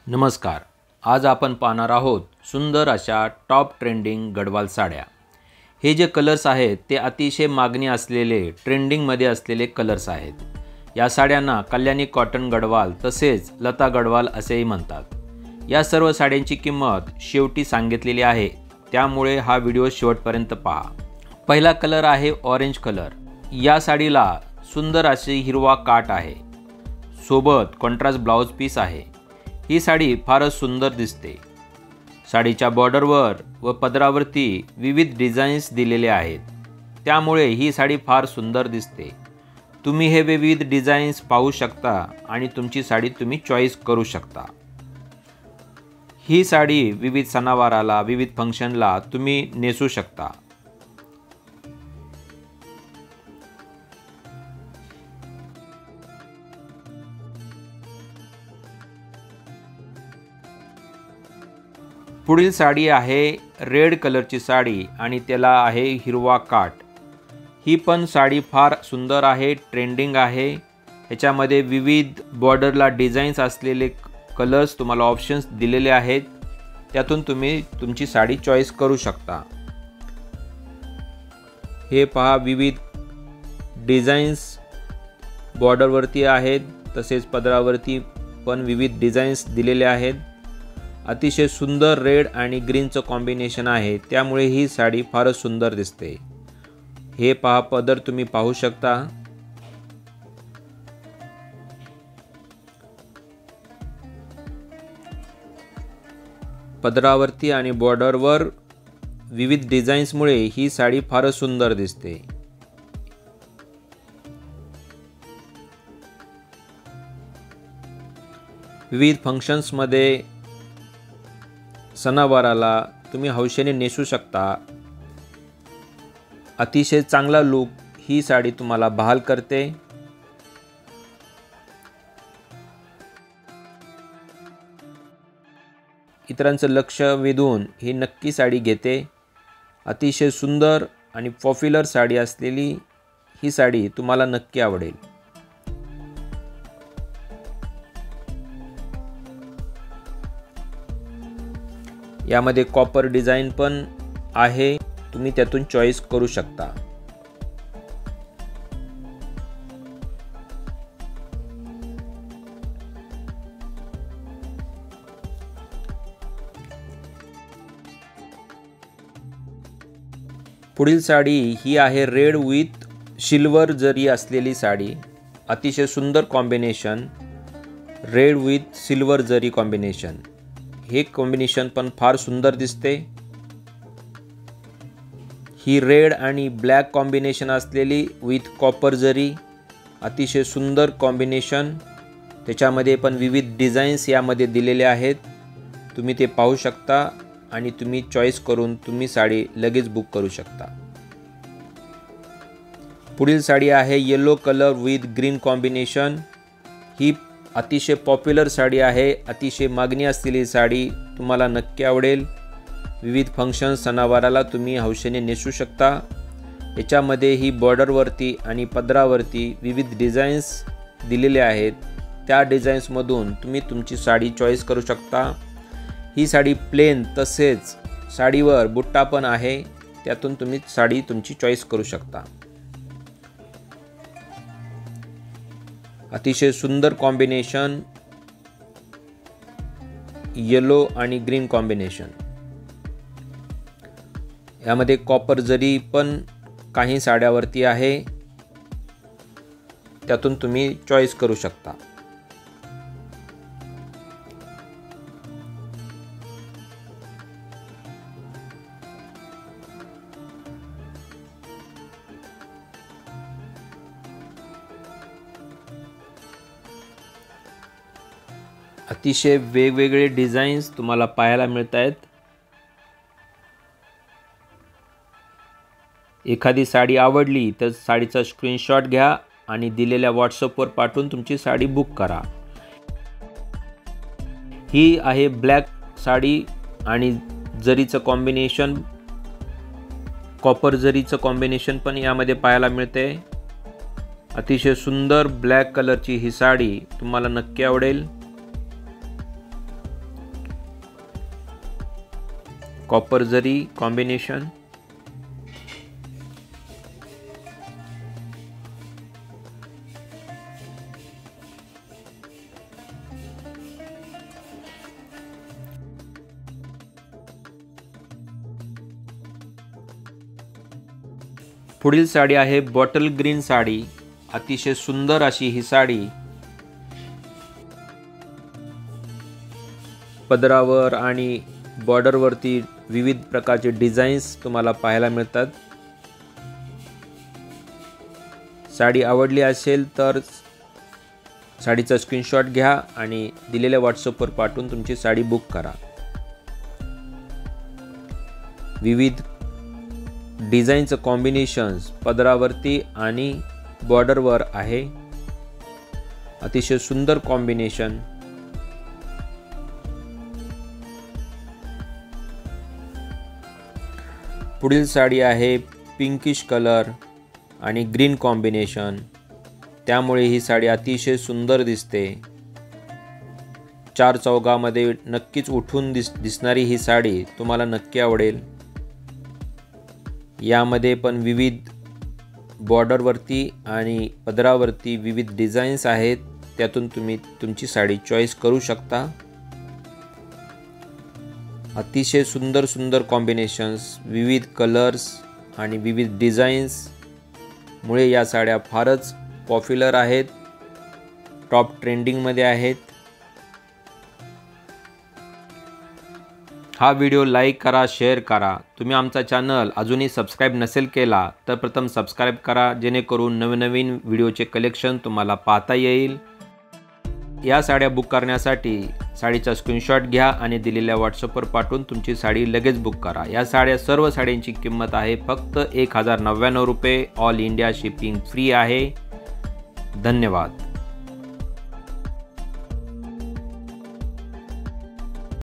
नमस्कार. आज आपण पाहणार आहोत सुंदर अशा टॉप ट्रेंडिंग गडवाल साड्या. हे जे कलर्स आहेत ते अतिशय मागणी असलेले ट्रेंडिंगमध्ये असलेले कलर्स आहेत. या साड्यांना कल्याणी कॉटन गडवाल तसेच लता गडवाल असेही म्हणतात. या सर्व साड्यांची किंमत शेवटी सांगितलेली आहे, त्यामुळे हा व्हिडिओ शेवटपर्यंत पहा. पहिला कलर आहे ऑरेंज कलर. या साडीला सुंदर अशी हिरवा काठ आहे, सोबत कॉन्ट्रास्ट ब्लाउज पीस आहे. ही साडी फारच सुंदर दिसते. साडीच्या बॉर्डरवर व पदरावरती विविध डिझाईन्स दिलेले आहेत, त्यामुळे ही साडी फार सुंदर दिसते. तुम्ही हे विविध डिझाईन्स पाहू शकता आणि तुमची साडी तुम्ही चॉईस करू शकता. ही साडी विविध सणावाराला, विविध फंक्शनला तुम्ही नेसू शकता. पुढील साडी आहे रेड कलरची साडी आणि त्याला आहे हिरवा काठ. ही पण साडी फार सुंदर आहे, ट्रेंडिंग आहे. ह्याच्यामध्ये विविध बॉर्डरला डिझाईन्स असलेले कलर्स तुम्हाला ऑप्शन्स दिलेले आहेत, त्यातून तुम्ही तुमची साडी चॉईस करू शकता. हे पहा, विविध डिझाईन्स बॉर्डरवरती आहेत, तसेच पदरावरती पण विविध डिझाईन्स दिलेले आहेत. अतिशय सुंदर रेड आणि ग्रीनचं कॉम्बिनेशन आहे, त्यामुळे ही साडी फारच सुंदर दिसते. हे पहा, पदर तुम्ही पाहू शकता. पदरावरती आणि बॉर्डरवर विविध डिझाईन्समुळे ही साडी फारच सुंदर दिसते. विविध फंक्शन्समध्ये, सणावाराला तुम्ही हौशेने नेसू शकता. अतिशय चांगला लूक ही साडी तुम्हाला बहाल करते. इतरांचं लक्ष वेधून ही नक्की साडी घेते. अतिशय सुंदर आणि पॉप्युलर साडी असलेली ही साडी तुम्हाला नक्की आवडेल. यामध्ये कॉपर डिझाईन पण आहे, तुम्ही त्यातून चॉईस करू शकता. पुढील साडी ही आहे रेड विथ सिल्वर जरी असलेली साडी. अतिशय सुंदर कॉम्बिनेशन, रेड विथ सिल्वर जरी कॉम्बिनेशन. हे कॉम्बिनेशन पण फार सुंदर दिसते. ही रेड आणि ब्लॅक कॉम्बिनेशन असलेली विथ कॉपर जरी, अतिशय सुंदर कॉम्बिनेशन. त्याच्यामध्ये पण विविध डिझाईन्स यामध्ये दिलेले आहेत, तुम्ही ते पाहू शकता आणि तुम्ही चॉईस करून तुम्ही साडी लगेच बुक करू शकता. पुढील साडी आहे yellow colour with green combination. ही अतिशय पॉप्युलर साडी आहे, अतिशय मागणी असलेली साडी तुम्हाला नक्की आवडेल. विविध फंक्शन, सणावाराला तुम्ही हौशेने नेसू शकता. याच्यामध्ये ही बॉर्डरवरती आणि पदरावरती विविध डिझाईन्स दिलेले आहेत, त्या डिझाईन्समधून तुम्ही तुमची साडी चॉईस करू शकता. ही साडी प्लेन तसेच साडीवर बुट्टा पण आहे, त्यातून तुम्ही साडी तुमची चॉईस करू शकता. अतिशय सुंदर कॉम्बिनेशन, येलो आणि ग्रीन कॉम्बिनेशन. यामध्ये कॉपर जरी पण काही साड्यावरती आहे, त्यातून तुम्ही चॉईस करू शकता. अतिशय वेगवेगळे डिझाईन्स तुम्हाला पाहायला मिळत आहेत. एखादी साडी आवडली तर साडीचा स्क्रीनशॉट घ्या आणि दिलेल्या व्हॉट्सअपवर पाठवून तुमची साडी बुक करा. ही आहे ब्लॅक साडी आणि जरीचं कॉम्बिनेशन, कॉपर जरीचं कॉम्बिनेशन पण यामध्ये पाहायला मिळते. अतिशय सुंदर ब्लॅक कलरची ही साडी तुम्हाला नक्की आवडेल. कॉपर जरी कॉम्बिनेशन, पुढील साडी आहे बॉटल ग्रीन साडी। अतिशय सुंदर अशी ही साडी पदरावर आणि बॉर्डरवरती विविध प्रकारचे डिझाईन्स तुम्हाला पाहायला मिळतात। साडी आवडली असेल तर साडीचा स्क्रीनशॉट घ्या आणि दिलेल्या व्हॉट्सअपवर पाठवून तुमची साडी बुक करा। विविध डिझाईनचं कॉम्बिनेशन्स पदरावरती आणि बॉर्डरवर आहे। अतिशय सुंदर कॉम्बिनेशन। पुढील साडी आहे पिंकिश कलर आणि ग्रीन कॉम्बिनेशन, त्यामुळे ही साडी अतिशय सुंदर दिसते। चार चौघामध्ये नक्कीच उठून दिसणारी ही साडी तुम्हाला नक्की आवडेल। यामध्ये पण विविध बॉर्डरवरती आणि पदरावरती विविध डिझाईन्स आहेत, त्यातून तुम्ही तुमची साडी चॉईस करू शकता। अतिशय सुंदर सुंदर कॉम्बिनेशन्स, विविध कलर्स आणि विविध डिझाईन्स मुळे या साड्या फारच पॉप्युलर आहेत, टॉप ट्रेंडिंगमध्ये आहेत। हा व्हिडिओ लाईक करा, शेअर करा। तुम्ही आमचा चॅनल अजूनही सबस्क्राईब नसेल केला तर प्रथम सबस्क्राईब करा, जेणेकरून नवीन व्हिडिओचे कलेक्शन तुम्हाला पाहता येईल। या साड्या बुक करण्यासाठी साडीचा स्क्रीनशॉट घ्या आणि दिलेल्या व्हॉट्सअपवर पाठवून तुमची साडी लगेच बुक करा। या सर्व साड्यांची किंमत आहे फक्त 1099 रुपये। ऑल इंडिया शिपिंग फ्री आहे। धन्यवाद।